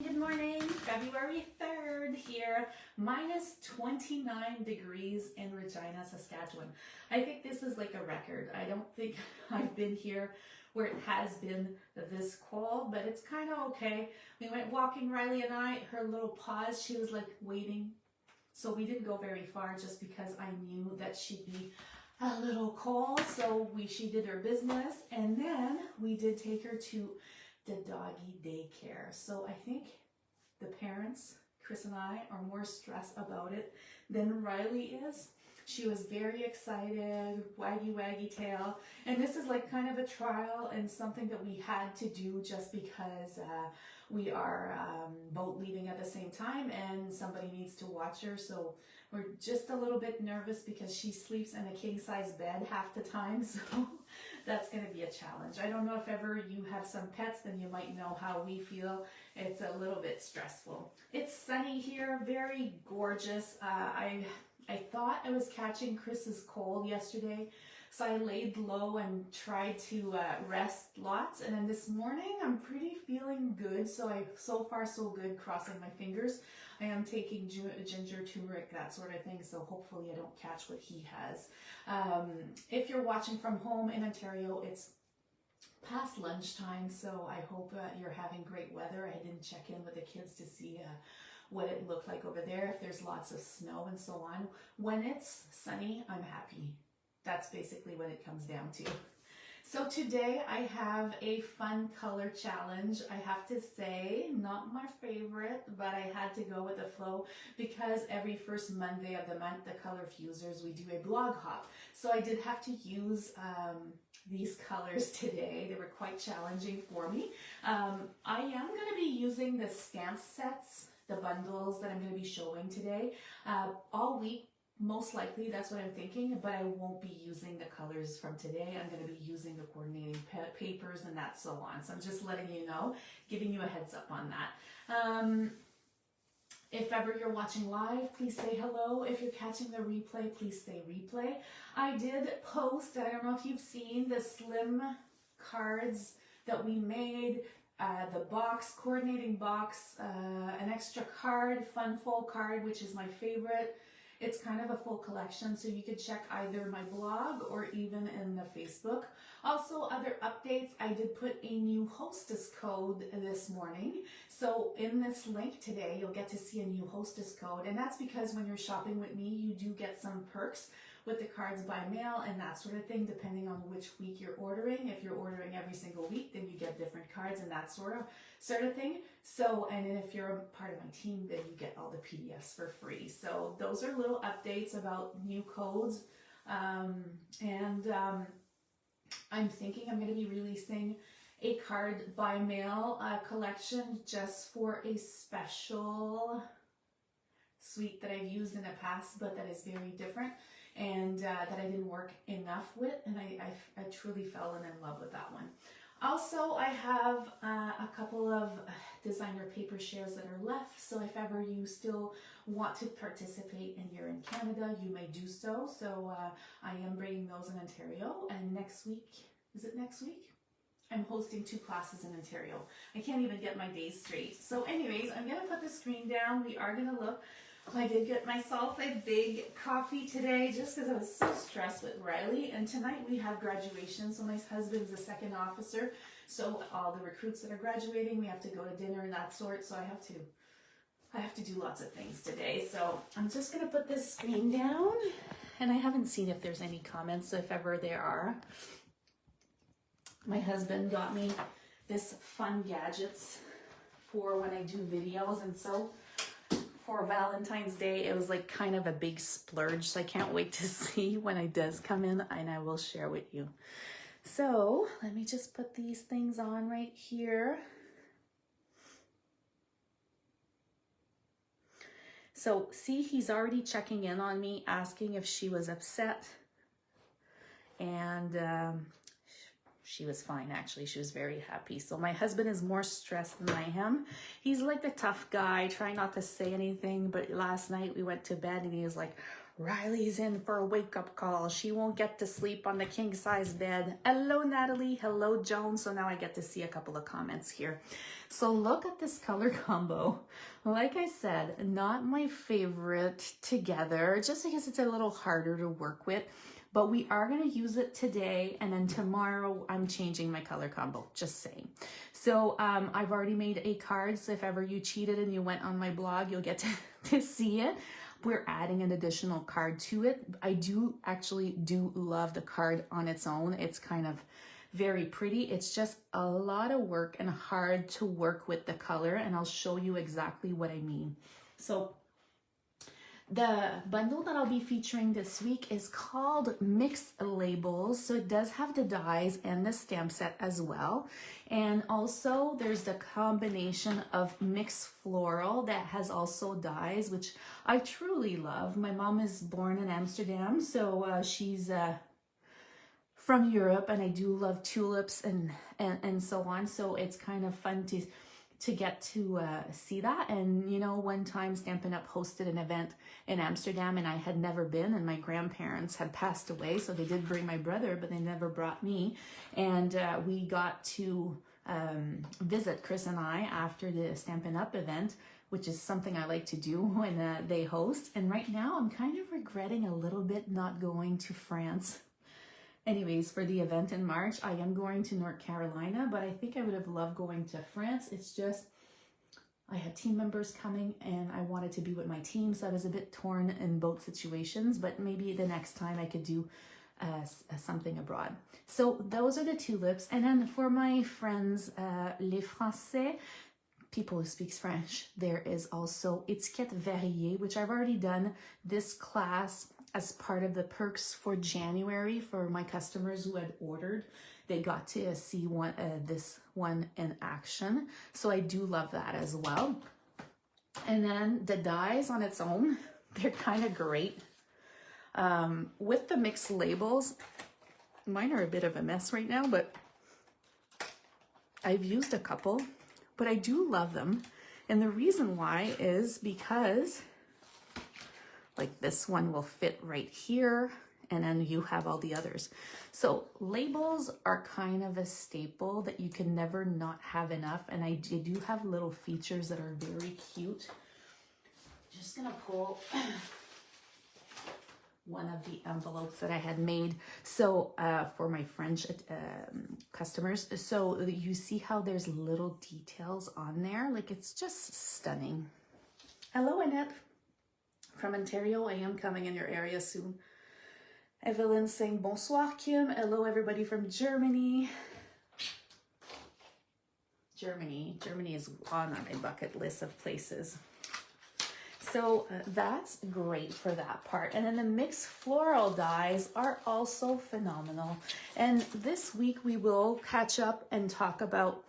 Good morning, February 3rd here, minus 29 degrees in Regina, Saskatchewan. I think this is like a record. I don't think I've been here where it has been this cold, but it's kind of okay. We went walking, Riley and I, her little pause, she was like waiting. So we didn't go very far just because I knew that she'd be a little cold. So she did her business, and then we did take her to the doggy daycare. So I think the parents, Chris and I, are more stressed about it than Riley is. She was very excited, waggy tail. And this is like kind of a trial and something that we had to do just because we are both leaving at the same time and somebody needs to watch her. So we're just a little bit nervous because she sleeps in a king size bed half the time. So that's going to be a challenge. I don't know if ever you have some pets, then you might know how we feel. It's a little bit stressful. It's sunny here, very gorgeous. I thought I was catching Chris's cold yesterday, so I laid low and tried to rest lots. And then this morning, I'm pretty feeling good. So far so good, crossing my fingers. I am taking ginger, turmeric, that sort of thing, so hopefully I don't catch what he has. If you're watching from home in Ontario, it's past lunchtime, so I hope you're having great weather. I didn't check in with the kids to see what it looked like over there, if there's lots of snow and so on. When it's sunny, I'm happy. That's basically what it comes down to. So today I have a fun color challenge. I have to say, not my favorite, but I had to go with the flow because every first Monday of the month, the Color Fusers, we do a blog hop. So I did have to use these colors today. They were quite challenging for me. I am going to be using the stamp sets, the bundles that I'm going to be showing today all week. Most likely, that's what I'm thinking, but I won't be using the colors from today. I'm going to be using the coordinating papers and that so on. So I'm just letting you know, giving you a heads up on that. If ever you're watching live, please say hello. If you're catching the replay, please say replay. I did post, I don't know if you've seen the slim cards that we made, the box, coordinating box, an extra card, fun full card, which is my favorite. It's kind of a full collection, so you could check either my blog or even in the Facebook. Also, other updates, I did put a new hostess code this morning. So in this link today, you'll get to see a new hostess code. And that's because when you're shopping with me, you do get some perks with the cards by mail and that sort of thing, depending on which week you're ordering. If you're ordering every single week, then you get different cards and that sort of thing. So, and then if you're a part of my team, then you get all the PDFs for free. So those are little updates about new codes. I'm thinking I'm going to be releasing a card by mail collection just for a special suite that I've used in the past, but that is very different and that I didn't work enough with, and I truly fell in love with that one. Also, I have a couple of designer paper shares that are left, so if ever you still want to participate and you're in Canada, you may do so. So I am bringing those in Ontario, and next week, is it next week? I'm hosting 2 classes in Ontario. I can't even get my days straight. So anyways, I'm going to put the screen down. We are going to look. I did get myself a big coffee today just because I was so stressed with Riley. And tonight we have graduation. So my husband's a second officer. So all the recruits that are graduating, we have to go to dinner and that sort. So I have to do lots of things today. So I'm just going to put this screen down. And I haven't seen if there's any comments, so if ever there are. My husband got me this fun gadgets for when I do videos, and so for Valentine's Day, it was like kind of a big splurge, so I can't wait to see when it does come in, and I will share with you. So let me just put these things on right here. So see, he's already checking in on me, asking if she was upset, and she was fine, actually. She was very happy. So my husband is more stressed than I am. He's like the tough guy, trying not to say anything. But last night we went to bed and he was like Riley's in for a wake-up call. She won't get to sleep on the king-size bed. Hello, Natalie. Hello, Joan. So now I get to see a couple of comments here. So look at this color combo. Like I said, not my favorite together, just because it's a little harder to work with. But we are going to use it today, and then tomorrow I'm changing my color combo, just saying. So I've already made a card, so if ever you cheated and you went on my blog, you'll get to see it. We're adding an additional card to it. I do love the card on its own. It's kind of very pretty. It's just a lot of work and hard to work with the color, and I'll show you exactly what I mean. So the bundle that I'll be featuring this week is called Mixed Labels. So it does have the dies and the stamp set as well. And also there's the combination of mixed floral that has also dies, which I truly love. My mom is born in Amsterdam, so she's from Europe, and I do love tulips and so on. So it's kind of fun to get to see that. And you know, one time Stampin' Up hosted an event in Amsterdam, and I had never been, and my grandparents had passed away, so they did bring my brother, but they never brought me. And we got to visit, Chris and I, after the Stampin' Up event, which is something I like to do when they host. And right now I'm kind of regretting a little bit not going to France. Anyways, for the event in March, I am going to North Carolina, but I think I would have loved going to France. It's just, I had team members coming and I wanted to be with my team, so I was a bit torn in both situations, but maybe the next time I could do something abroad. So those are the tulips. And then for my friends, les Français, people who speak French, there is also Etiquette Variée, which I've already done this class as part of the perks for January for my customers who had ordered. They got to see this one in action. So I do love that as well. And then the dies on its own, they're kind of great. With the mixed labels, mine are a bit of a mess right now, but I've used a couple, but I do love them. And the reason why is because like this one will fit right here, and then you have all the others. So labels are kind of a staple that you can never not have enough, and I do have little features that are very cute. Just gonna pull one of the envelopes that I had made, so for my French customers. So you see how there's little details on there, like it's just stunning. Hello, Annette. From Ontario, I am coming in your area soon. Evelyn saying bonsoir, Kim. Hello, everybody from Germany. Germany is on my bucket list of places. So that's great for that part. And then the mixed floral dies are also phenomenal. And this week we will catch up and talk about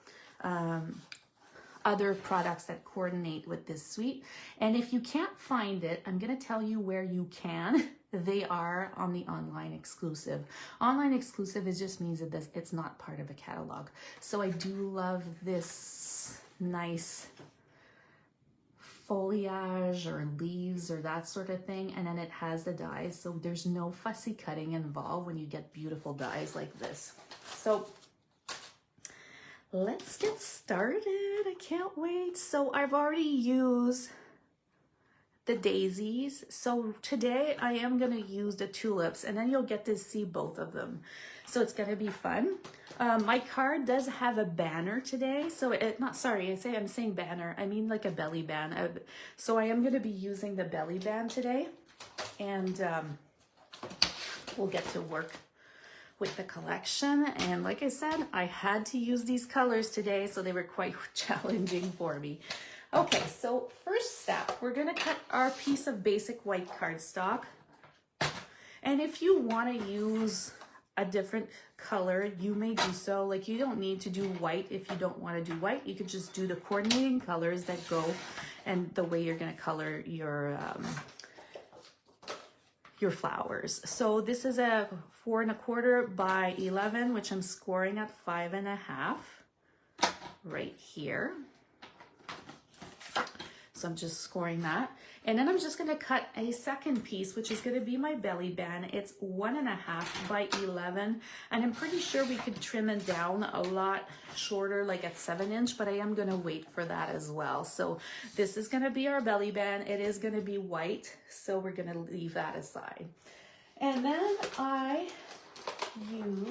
other products that coordinate with this suite. And if you can't find it, I'm going to tell you where you can. They are on the online exclusive. Online exclusive just means that it's not part of a catalog. So I do love this nice foliage or leaves or that sort of thing. And then it has the dies. So there's no fussy cutting involved when you get beautiful dies like this. So let's get started. I can't wait. So I've already used the daisies. So today I am going to use the tulips, and then you'll get to see both of them. So it's going to be fun. My card does have a banner today. So I'm saying banner. I mean like a belly band. So I am going to be using the belly band today, and we'll get to work with the collection. And like I said, I had to use these colors today, so they were quite challenging for me. Okay, so first step, we're gonna cut our piece of basic white cardstock. And if you wanna use a different color, you may do so. Like, you don't need to do white if you don't wanna do white. You could just do the coordinating colors that go and the way you're gonna color your flowers. So this is a 4 1/4 by 11, which I'm scoring at 5 1/2 right here. So I'm just scoring that. And then I'm just gonna cut a second piece, which is gonna be my belly band. It's 1.5 by 11. And I'm pretty sure we could trim it down a lot shorter, like at 7-inch, but I am gonna wait for that as well. So this is gonna be our belly band. It is gonna be white, so we're gonna leave that aside. And then I use,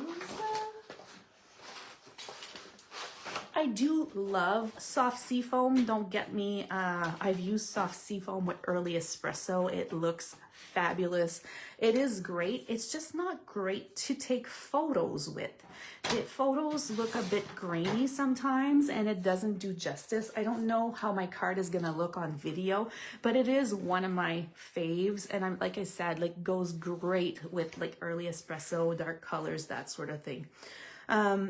I do love soft seafoam. Don't get me, I've used soft seafoam with early espresso. It looks fabulous. It is great. It's just not great to take photos with. The photos look a bit grainy sometimes and it doesn't do justice. I don't know how my card is gonna look on video, but it is one of my faves. And I'm, like I said, like goes great with like early espresso, dark colors, that sort of thing.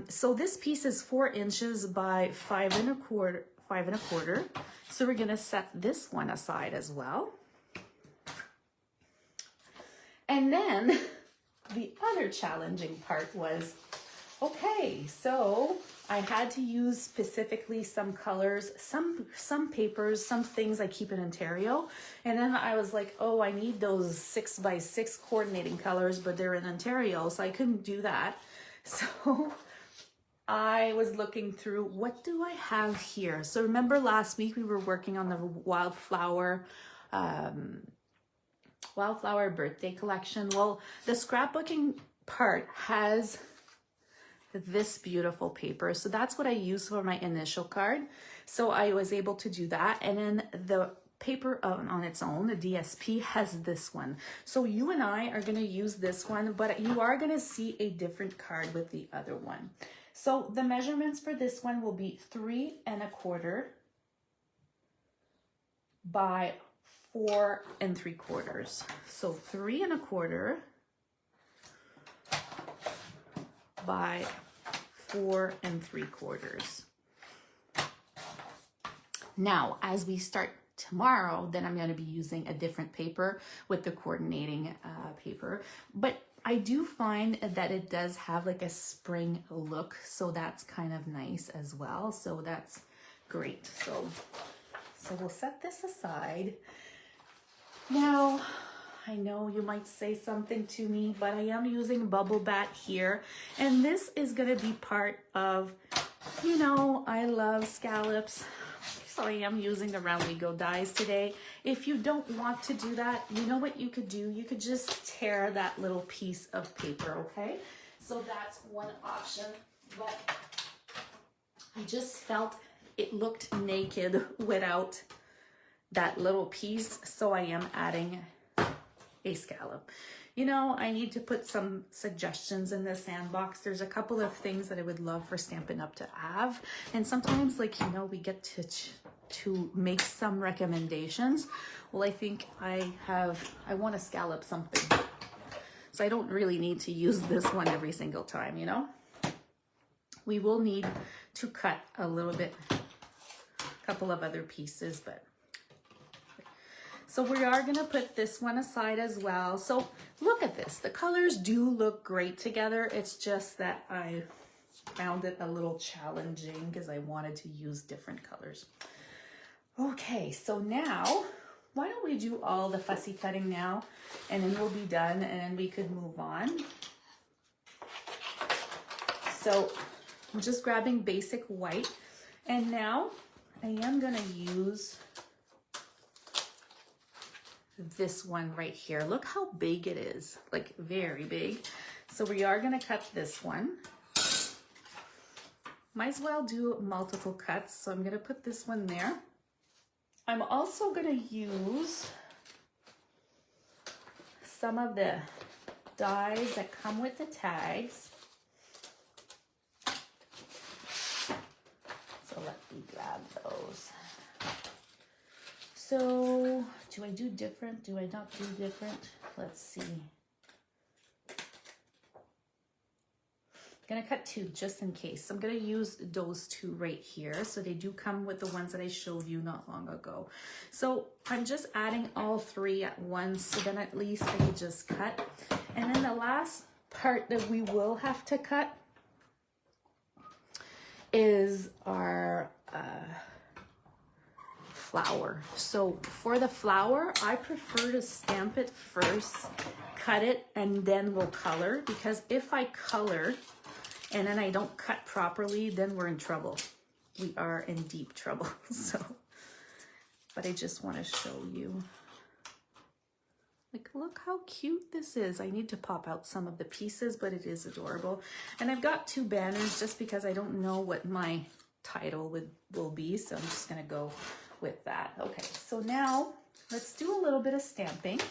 So this piece is 4 inches by 5.25. So we're gonna set this one aside as well. And then the other challenging part was, okay, so I had to use specifically some colors, some papers, some things I keep in Ontario. And then I was like, oh, I need those 6 by 6 coordinating colors, but they're in Ontario, so I couldn't do that. So I was looking through, what do I have here? So remember last week we were working on the wildflower birthday collection. Well, the scrapbooking part has this beautiful paper. So that's what I used for my initial card. So I was able to do that. And then the paper on its own, the DSP, has this one. So you and I are going to use this one, but you are going to see a different card with the other one. So the measurements for this one will be 3.25 by 4.75. So 3.25 by 4.75. Now, as we start tomorrow, then I'm going to be using a different paper with the coordinating paper. But I do find that it does have like a spring look, so that's kind of nice as well. So that's great. So we'll set this aside. Now, I know you might say something to me, but I am using Bubble Bat here. And this is going to be part of, you know, I love scallops. So I am using the Round We Go dies today. If you don't want to do that, you know what you could do? You could just tear that little piece of paper, okay? So that's one option, but I just felt it looked naked without that little piece, so I am adding a scallop. You know, I need to put some suggestions in the sandbox. There's a couple of things that I would love for Stampin' Up to have. And sometimes, like, you know, we get to make some recommendations. Well, I think I want to scallop something. So I don't really need to use this one every single time, you know? We will need to cut a little bit, a couple of other pieces, but so we are going to put this one aside as well. So look at this. The colors do look great together. It's just that I found it a little challenging because I wanted to use different colors. Okay, so now, why don't we do all the fussy cutting now, and then we'll be done, and then we could move on. So I'm just grabbing basic white, and now I am going to use this one right here. Look how big it is, like very big. So we are going to cut this one. Might as well do multiple cuts. So I'm going to put this one there. I'm also going to use some of the dies that come with the tags. So let me grab those. So do I do different? Do I not do different? Let's see. I'm gonna cut 2 just in case. I'm gonna use those 2 right here. So they do come with the ones that I showed you not long ago. So I'm just adding all 3 at once, so then at least I can just cut. And then the last part that we will have to cut is our flower. So for the flower, I prefer to stamp it first, cut it, and then we'll color, because if I color and then I don't cut properly, then we're in trouble. We are in deep trouble. So, but I just want to show you. Like, look how cute this is. I need to pop out some of the pieces, but it is adorable. And I've got 2 banners just because I don't know what my title will be. So I'm just going to go with that. Okay, so now let's do a little bit of stamping.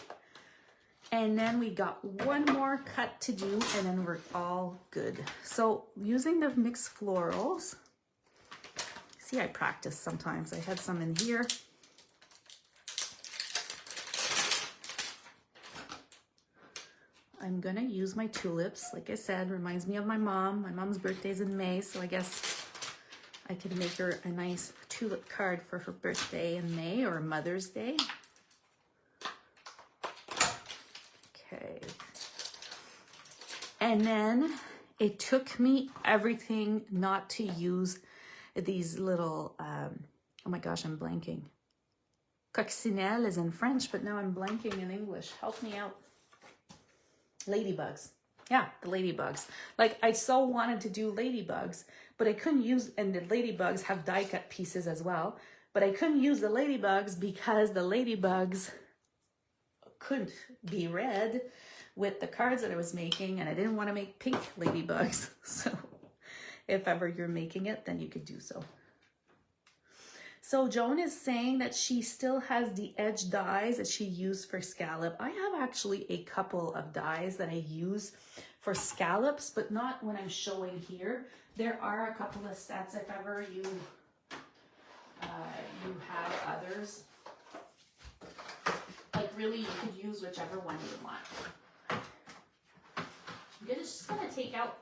And then we got one more cut to do, and then we're all good. So using the Mixed Florals. See, I practice sometimes. I had some in here. I'm gonna use my tulips. Like I said, reminds me of my mom. My mom's birthday's in May, so I guess I could make her a nice tulip card for her birthday in May or Mother's Day. Okay. And then it took me everything not to use these little, oh my gosh, I'm blanking. Coccinelle is in French, but now I'm blanking in English. Help me out. Ladybugs. Yeah, the ladybugs. Like, I so wanted to do ladybugs, but I couldn't use, and the ladybugs have die cut pieces as well, but I couldn't use the ladybugs because the ladybugs couldn't be red with the cards that I was making, and I didn't want to make pink ladybugs. So if ever you're making it, then you could do so. So Joan is saying that she still has the edge dies that she used for scallop. I have actually a couple of dies that I use for scallops, but not when I'm showing here. There are a couple of sets if ever you have others. Like, really, you could use whichever one you want. I'm just gonna take out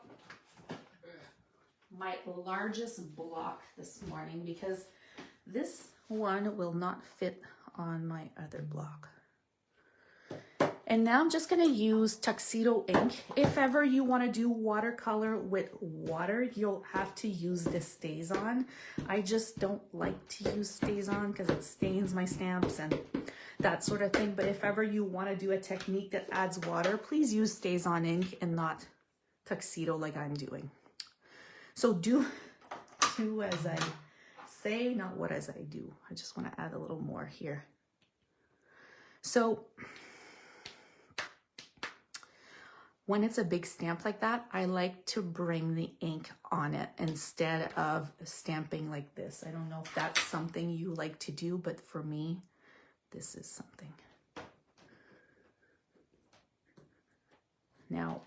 my largest block this morning because this one will not fit on my other block. And now I'm just gonna use tuxedo ink. If ever you wanna do watercolor with water, you'll have to use this StazOn. I just don't like to use StazOn because it stains my stamps and that sort of thing. But if ever you wanna do a technique that adds water, please use StazOn ink and not tuxedo like I'm doing. So do as I say, not what as I do. I just want to add a little more here. So when it's a big stamp like that, I like to bring the ink on it instead of stamping like this. I don't know if that's something you like to do, but for me, this is something. Now,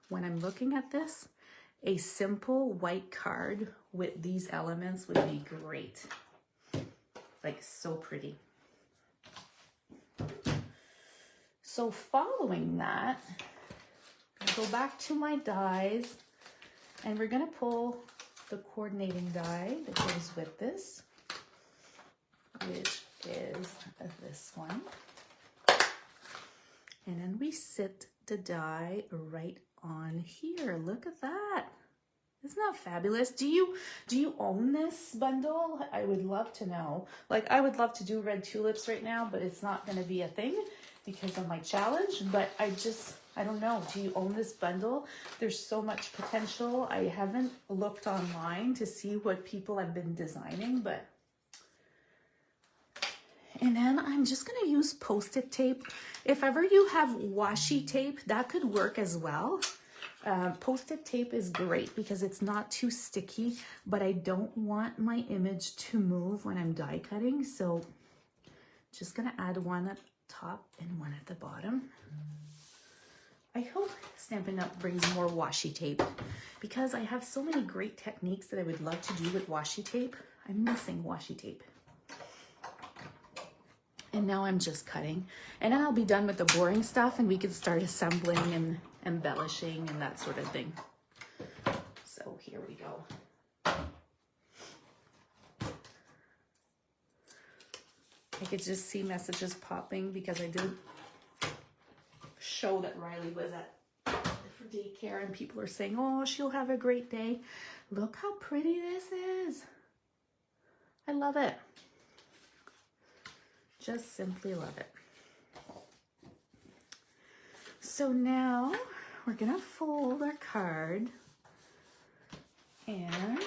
when I'm looking at this, a simple white card with these elements would be great. Like, so pretty. So following that, I'll go back to my dies, and we're gonna pull the coordinating die that goes with this, which is this one. And then we sit the die right on here. Look at that. Isn't that fabulous? Do you own this bundle? I would love to know. Like, I would love to do red tulips right now, but it's not going to be a thing because of my challenge. But I don't know. Do you own this bundle? There's so much potential. I haven't looked online to see what people have been designing, but. And then I'm just going to use Post-it tape. If ever you have washi tape, that could work as well. Post-it tape is great because it's not too sticky, but I don't want my image to move when I'm die cutting. So just going to add one at the top and one at the bottom. I hope Stampin' Up! Brings more washi tape because I have so many great techniques that I would love to do with washi tape. I'm missing washi tape. And now I'm just cutting. And then I'll be done with the boring stuff and we can start assembling and embellishing and that sort of thing. So here we go. I could just see messages popping because I did show that Riley was at for daycare and people are saying, oh, she'll have a great day. Look how pretty this is. I love it. Just simply love it. So now we're gonna fold our card, and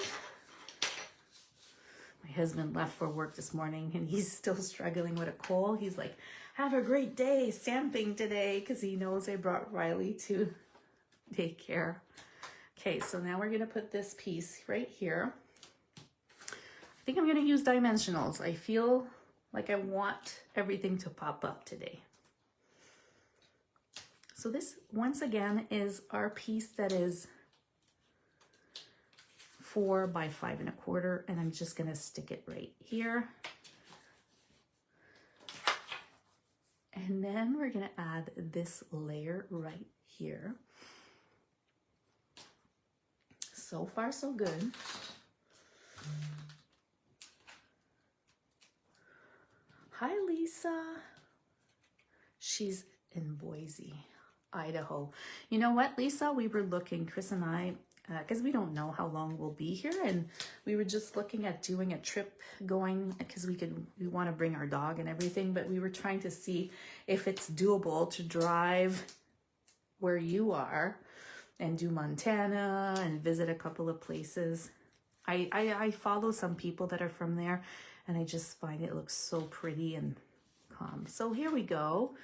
my husband left for work this morning and he's still struggling with a cold. He's like, have a great day stamping today, because he knows I brought Riley to daycare. Okay, so now we're gonna put this piece right here. I think I'm gonna use dimensionals. I feel like I want everything to pop up today. So this, once again, is our piece that is 4 by 5 1/4, and I'm just gonna stick it right here. And then we're gonna add this layer right here. So far, so good. Hi, Lisa. She's in Boise, Idaho. You know what, Lisa? We were looking, Chris and I, because we don't know how long we'll be here, and we were just looking at doing a trip going, because we want to bring our dog and everything, but we were trying to see if it's doable to drive where you are and do Montana and visit a couple of places. I follow some people that are from there, and I just find it looks so pretty and calm. So here we go.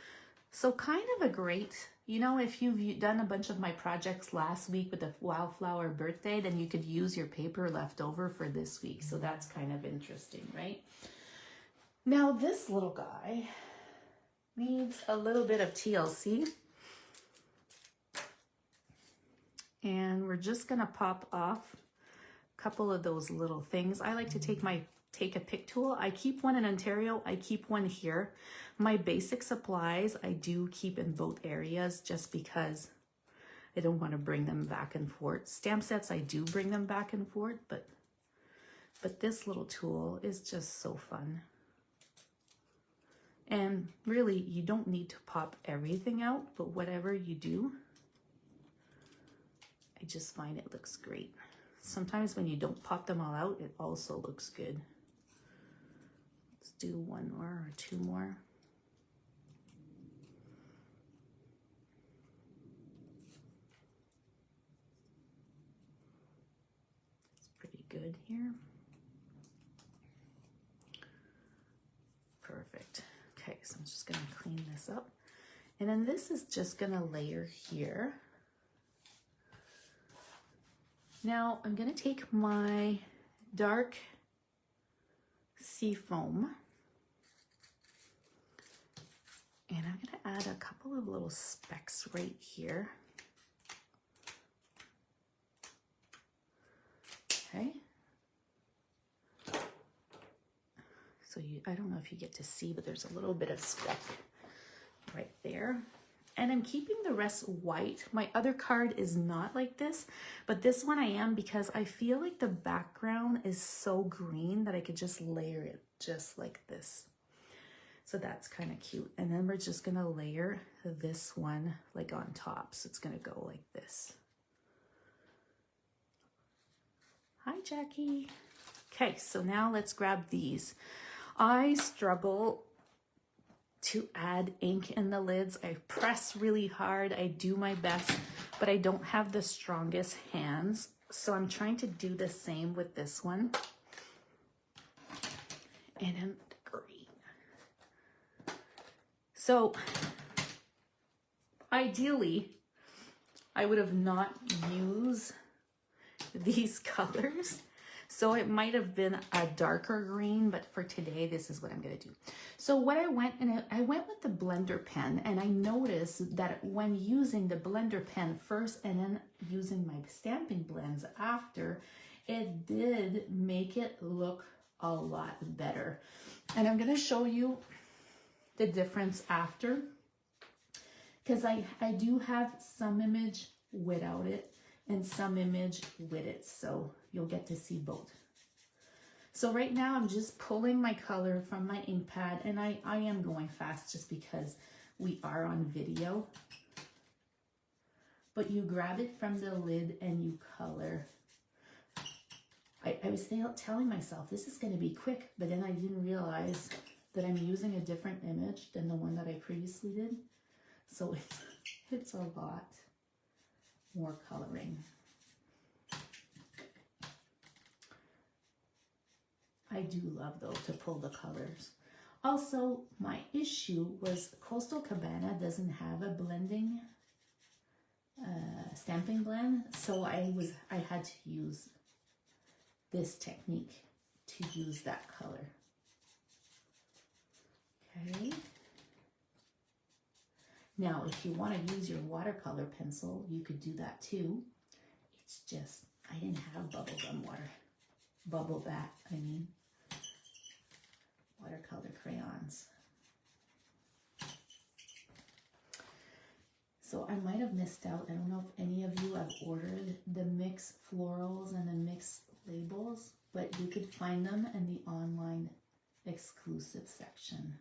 So kind of a great, you know, if you've done a bunch of my projects last week with the Wildflower birthday, then you could use your paper left over for this week. So that's kind of interesting, right? Now this little guy needs a little bit of TLC. And we're just gonna pop off a couple of those little things. I like to take a pick tool. I keep one in Ontario, I keep one here. My basic supplies, I do keep in both areas just because I don't want to bring them back and forth. Stamp sets, I do bring them back and forth, but this little tool is just so fun. And really, you don't need to pop everything out, but whatever you do, I just find it looks great. Sometimes when you don't pop them all out, it also looks good. Let's do one more or two more. It's pretty good here. Perfect. Okay, so I'm just gonna clean this up. And then this is just gonna layer here. Now I'm gonna take my dark sea foam and I'm gonna add a couple of little specks right here. Okay. So I don't know if you get to see, but there's a little bit of speck right there. And I'm keeping the rest white. My other card is not like this, but this one I am, because I feel like the background is so green that I could just layer it just like this. So that's kind of cute. And then we're just gonna layer this one like on top. So it's gonna go like this. Hi, Jackie. Okay, so now let's grab these. I struggle to add ink in the lids. I press really hard, I do my best, but I don't have the strongest hands. So I'm trying to do the same with this one. And then the green. So ideally, I would have not used these colors. So it might have been a darker green, but for today, this is what I'm gonna do. So what I went with the blender pen, and I noticed that when using the blender pen first and then using my stamping blends after, it did make it look a lot better. And I'm gonna show you the difference after, because I do have some image without it and some image with it, so you'll get to see both. So right now I'm just pulling my color from my ink pad, and I am going fast just because we are on video. But you grab it from the lid and you color. I was telling myself this is going to be quick, but then I didn't realize that I'm using a different image than the one that I previously did. So it's a lot more coloring. I do love though to pull the colors. Also, my issue was Coastal Cabana doesn't have a blending stamping blend, so I had to use this technique to use that color. Okay. Now, if you want to use your watercolor pencil, you could do that too. It's just, I didn't have bubble bath, I mean, watercolor crayons. So I might have missed out. I don't know if any of you have ordered the Mixed Florals and the Mixed Labels, but you could find them in the online exclusive section.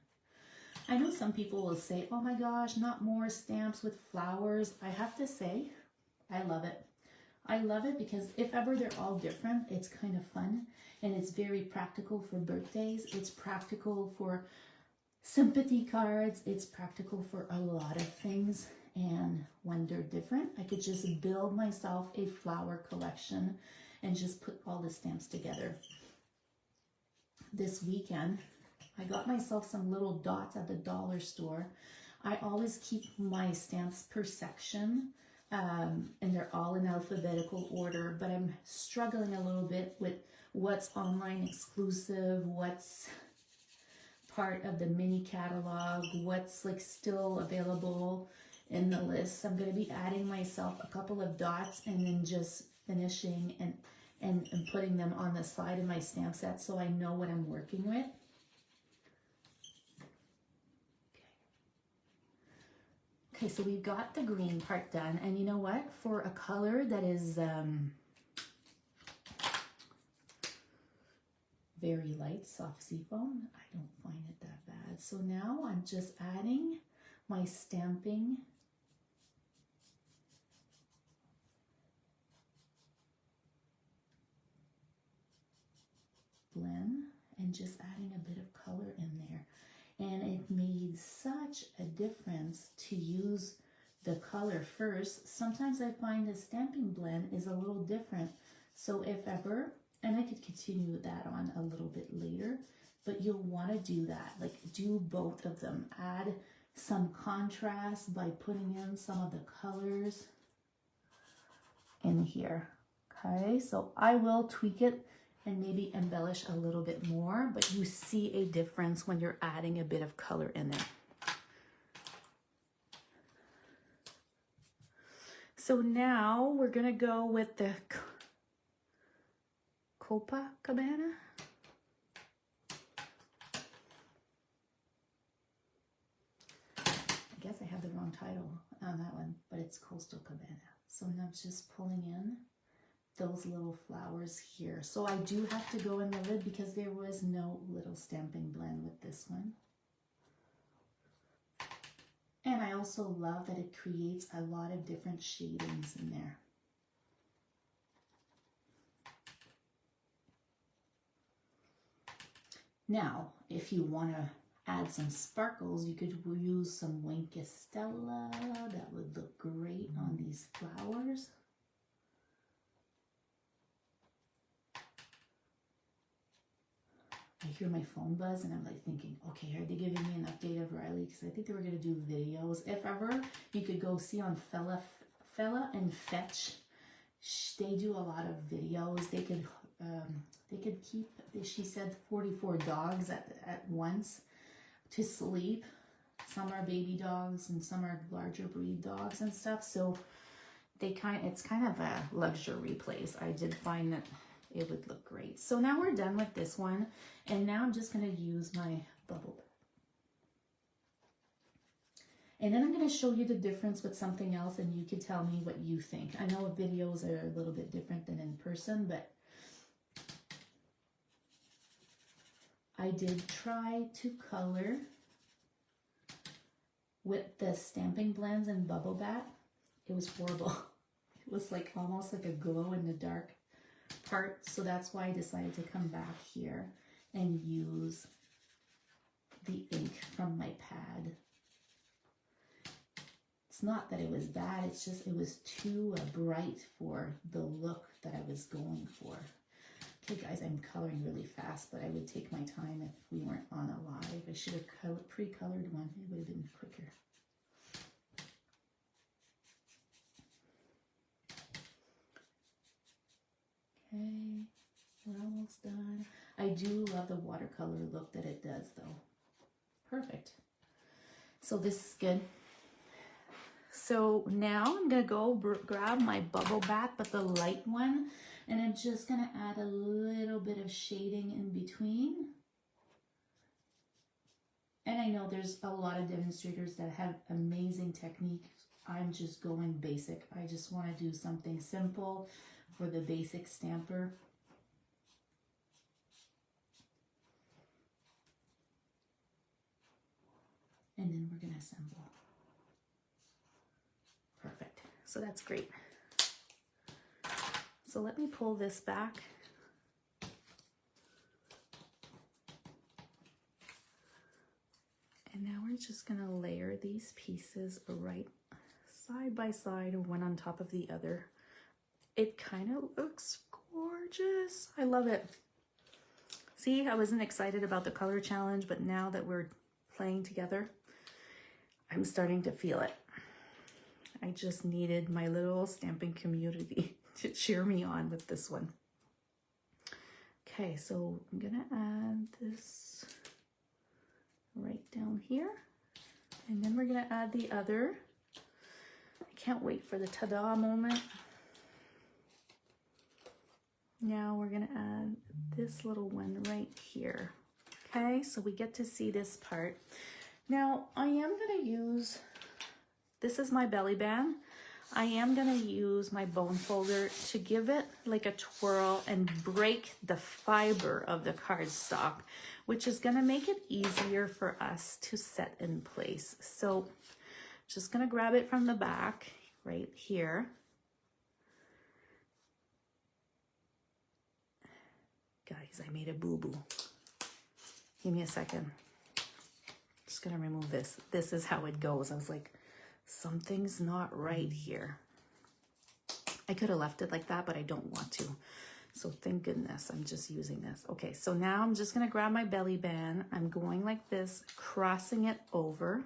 I know some people will say, oh my gosh, not more stamps with flowers. I have to say, I love it. I love it because if ever they're all different, it's kind of fun and it's very practical for birthdays. It's practical for sympathy cards. It's practical for a lot of things. And when they're different, I could just build myself a flower collection and just put all the stamps together. This weekend, I got myself some little dots at the dollar store. I always keep my stamps per section, and they're all in alphabetical order, but I'm struggling a little bit with what's online exclusive, what's part of the mini catalog, what's like still available in the list. I'm going to be adding myself a couple of dots and then just finishing and putting them on the side of my stamp set so I know what I'm working with. Okay, so we've got the green part done, and you know what? For a color that is very light, soft seafoam, I don't find it that bad. So now I'm just adding my stamping blend and just adding a bit of color in there. And it made such a difference to use the color first. Sometimes I find the stamping blend is a little different. So if ever, and I could continue that on a little bit later, but you'll want to do that. Like do both of them. Add some contrast by putting in some of the colors in here. Okay, so I will tweak it and maybe embellish a little bit more, but you see a difference when you're adding a bit of color in there. So now we're gonna go with the Copacabana. I guess I have the wrong title on that one, but it's Coastal Cabana. So now I'm just pulling in those little flowers here. So I do have to go in the lid because there was no little stamping blend with this one. And I also love that it creates a lot of different shadings in there. Now, if you want to add some sparkles, you could use some Winkestella. That would look great on these flowers. I hear my phone buzz and I'm like thinking, okay, are they giving me an update of Riley? Because I think they were going to do videos. If ever, you could go see on Fella and Fetch. They do a lot of videos. They could keep, she said, 44 dogs at once to sleep. Some are baby dogs and some are larger breed dogs and stuff. So it's kind of a luxury place. I did find that it would look great. So now we're done with this one. And now I'm just going to use my bubble. And then I'm going to show you the difference with something else and you can tell me what you think. I know videos are a little bit different than in person, but I did try to color with the stamping blends and bubble bath. It was horrible. It was like almost like a glow in the dark part. So that's why I decided to come back here and use the ink from my pad. It's not that it was bad, it's just it was too bright for the look that I was going for. Okay guys, I'm coloring really fast, but I would take my time if we weren't on a live. I should have pre-colored one, it would have been quicker. Okay, we're almost done. I do love the watercolor look that it does though. Perfect. So this is good. So now I'm gonna go grab my bubble bath, but the light one, and I'm just gonna add a little bit of shading in between. And I know there's a lot of demonstrators that have amazing techniques. I'm just going basic. I just wanna do something simple for the basic stamper. And then we're gonna assemble. Perfect, so that's great. So let me pull this back. And now we're just gonna layer these pieces right side by side, one on top of the other. It kind of looks gorgeous. I love it. See, I wasn't excited about the color challenge, but now that we're playing together, I'm starting to feel it. I just needed my little stamping community to cheer me on with this one. Okay, so I'm gonna add this right down here. And then we're gonna add the other. I can't wait for the ta-da moment. Now we're gonna add this little one right here. Okay, so we get to see this part. Now I am gonna use, this is my belly band. I am gonna use my bone folder to give it like a twirl and break the fiber of the cardstock, which is gonna make it easier for us to set in place. So just gonna grab it from the back right here. Guys, I made a boo-boo. Give me a second. Just gonna remove this. This is how it goes. I was like, something's not right here. I could have left it like that, but I don't want to. So thank goodness I'm just using this. Okay, so now I'm just gonna grab my belly band. I'm going like this, crossing it over.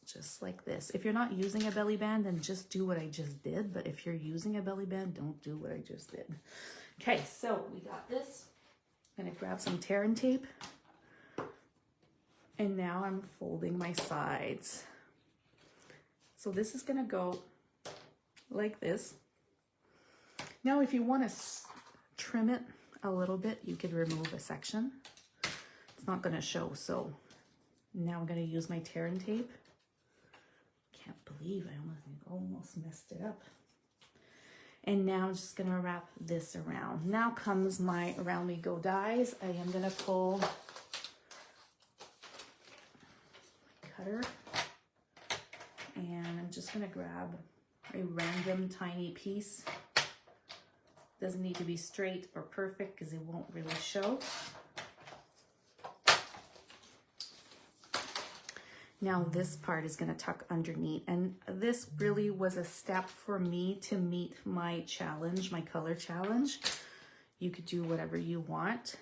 Just like this. If you're not using a belly band, then just do what I just did. But if you're using a belly band, don't do what I just did. Okay, so we got this. I'm gonna grab some tear and tape. And now I'm folding my sides. So this is gonna go like this. Now, if you wanna trim it a little bit, you could remove a section. It's not gonna show, so now I'm gonna use my tear and tape. Can't believe I almost messed it up. And now I'm just gonna wrap this around. Now comes my Around Me Go dies. I am gonna pull my cutter and I'm just gonna grab a random tiny piece. Doesn't need to be straight or perfect because it won't really show. Now this part is going to tuck underneath, and this really was a step for me to meet my challenge, my color challenge. You could do whatever you want.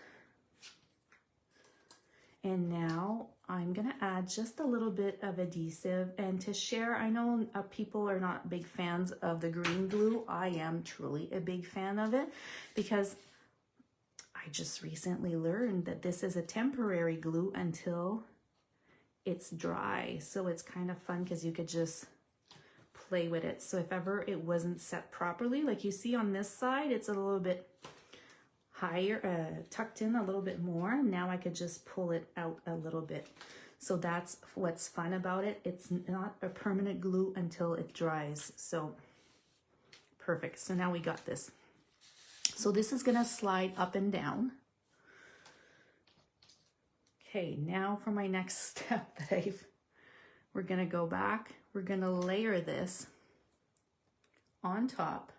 And now I'm going to add just a little bit of adhesive, and to share, I know people are not big fans of the green glue. I am truly a big fan of it because I just recently learned that this is a temporary glue until it's dry. So it's kind of fun because you could just play with it. So if ever it wasn't set properly, like you see on this side, it's a little bit higher, tucked in a little bit more. Now I could just pull it out a little bit. So that's what's fun about it. It's not a permanent glue until it dries. So perfect. So now we got this. So this is gonna slide up and down. Okay, now for my next step that we're gonna go back. We're gonna layer this on top.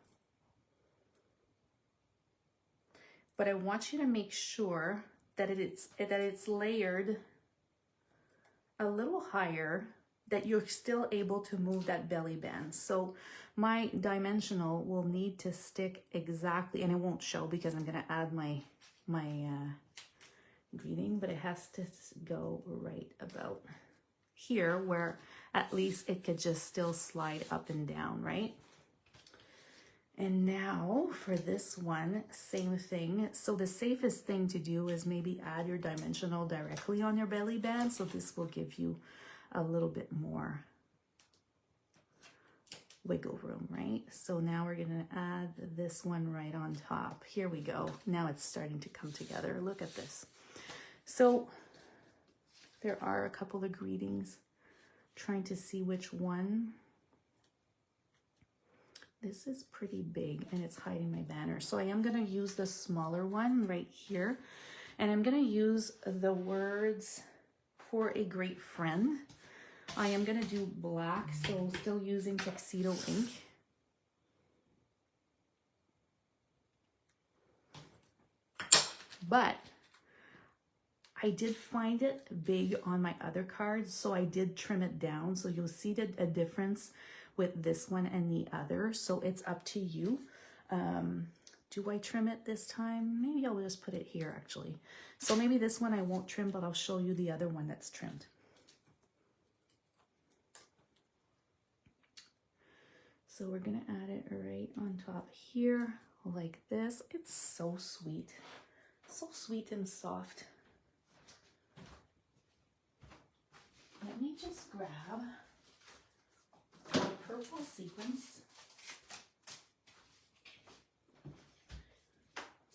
But I want you to make sure that it's layered a little higher, that you're still able to move that belly band. So my dimensional will need to stick exactly, and it won't show because I'm gonna add my greeting, but it has to go right about here where at least it could just still slide up and down, right? And now for this one, same thing. So the safest thing to do is maybe add your dimensional directly on your belly band. So this will give you a little bit more wiggle room, right? So now we're gonna add this one right on top. Here we go. Now it's starting to come together. Look at this. So there are a couple of greetings, trying to see which one. This is pretty big and it's hiding my banner. So I am gonna use the smaller one right here. And I'm gonna use the words "for a great friend." I am gonna do black, so still using tuxedo ink. But I did find it big on my other cards, so I did trim it down. So you'll see a difference with this one and the other. So it's up to you. Do I trim it this time? Maybe I'll just put it here actually. So maybe this one I won't trim, but I'll show you the other one that's trimmed. So we're gonna add it right on top here like this. It's so sweet and soft. Let me just grab my purple sequins.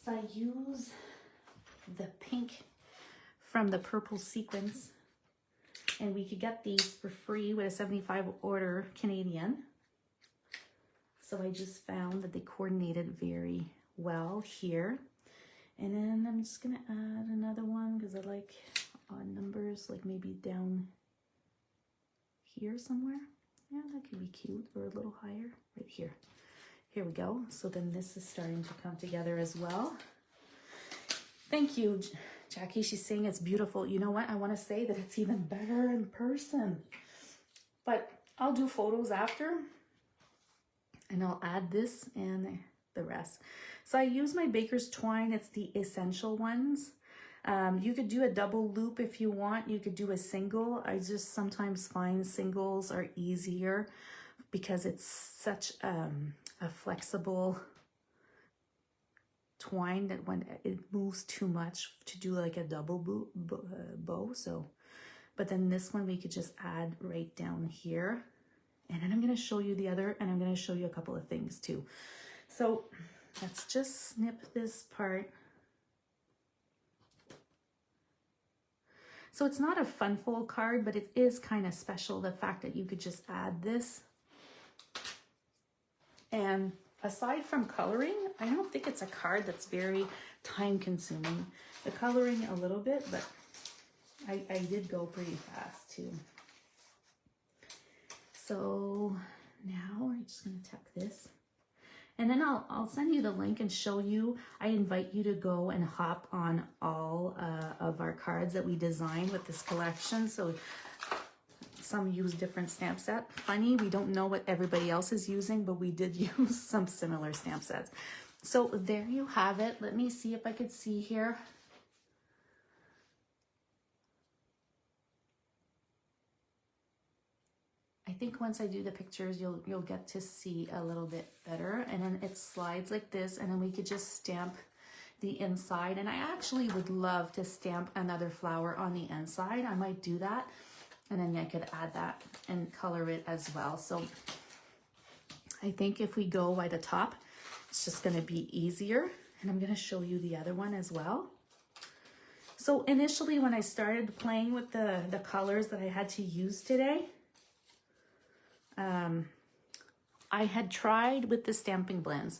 So I use the pink from the purple sequins, and we could get these for free with a 75 order Canadian. So I just found that they coordinated very well here. And then I'm just gonna add another one because I like odd numbers, like maybe down here somewhere. Yeah, that could be cute, or a little higher, right here. Here we go. So then this is starting to come together as well. Thank you, Jackie. She's saying it's beautiful. You know what? I want to say that it's even better in person. But I'll do photos after, and I'll add this and the rest. So I use my baker's twine. It's the essential ones. You could do a double loop if you want. You could do a single. I just sometimes find singles are easier because it's such a flexible twine that when it moves too much to do like a double bow. So, but then this one we could just add right down here. And then I'm going to show you the other, and I'm going to show you a couple of things too. So let's just snip this part. So it's not a fun fold card, but it is kind of special, the fact that you could just add this. And aside from coloring, I don't think it's a card that's very time consuming. The coloring a little bit, but I did go pretty fast too. So now we're just gonna tuck this. And then I'll send you the link and show you. I invite you to go and hop on all of our cards that we designed with this collection. So some use different stamp set. Funny, we don't know what everybody else is using, but we did use some similar stamp sets. So there you have it. Let me see if I could see here. I think once I do the pictures, you'll get to see a little bit better. And then it slides like this, and then we could just stamp the inside. And I actually would love to stamp another flower on the inside. I might do that, and then I could add that and color it as well. So I think if we go by the top, it's just gonna be easier. And I'm gonna show you the other one as well. So initially when I started playing with the colors that I had to use today, I had tried with the stamping blends,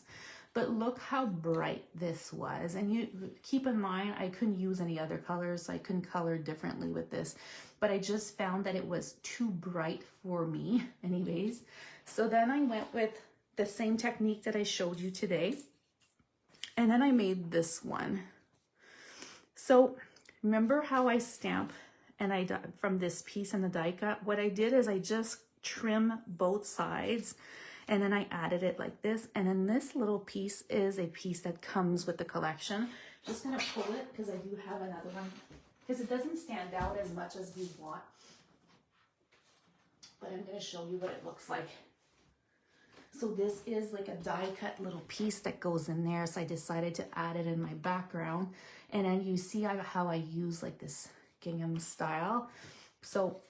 but look how bright this was. And you keep in mind, I couldn't use any other colors. I couldn't color differently with this, but I just found that it was too bright for me anyways. So then I went with the same technique that I showed you today. And then I made this one. So Remember how I stamp and from this piece in the die cut? What I did is I just trim both sides and then I added it like this. And then this little piece is a piece that comes with the collection. Just gonna pull it because I do have another one because it doesn't stand out as much as we want. But I'm gonna show you what it looks like. So this is like a die cut little piece that goes in there. So I decided to add it in my background. And then you see how I use like this gingham style. So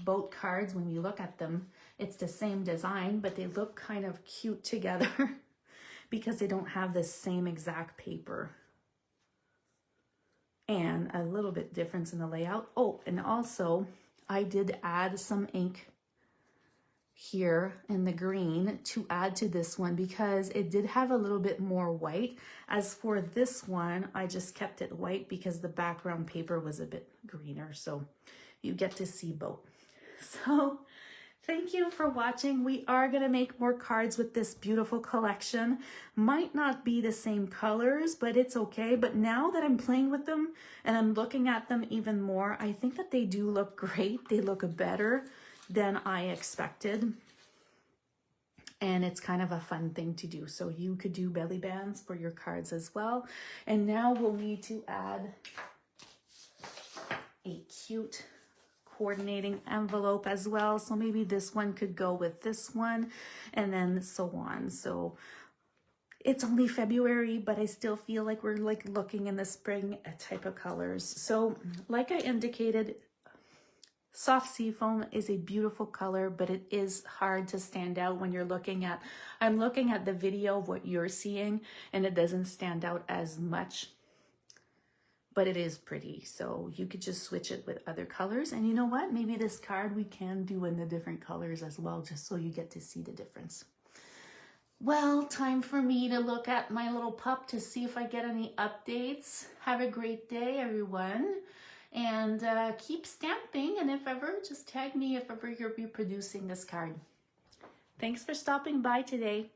both cards, when you look at them, it's the same design, but they look kind of cute together because they don't have the same exact paper. And a little bit difference in the layout. Oh, and also I did add some ink here in the green to add to this one because it did have a little bit more white. As for this one, I just kept it white because the background paper was a bit greener, so you get to see both. So thank you for watching. We are going to make more cards with this beautiful collection. Might not be the same colors, but it's okay. But now that I'm playing with them and I'm looking at them even more, I think that they do look great. They look better than I expected. And it's kind of a fun thing to do. So you could do belly bands for your cards as well. And now we'll need to add a cute coordinating envelope as well. So maybe this one could go with this one and then so on. So it's only February, but I still feel like we're like looking in the spring type of colors. So like I indicated, soft seafoam is a beautiful color, but it is hard to stand out when you're looking at, I'm looking at the video of what you're seeing and it doesn't stand out as much, but it is pretty. So you could just switch it with other colors. And you know what? Maybe this card we can do in the different colors as well, just so you get to see the difference. Well, time for me to look at my little pup to see if I get any updates. Have a great day, everyone. And keep stamping, and if ever, just tag me if ever you're reproducing this card. Thanks for stopping by today.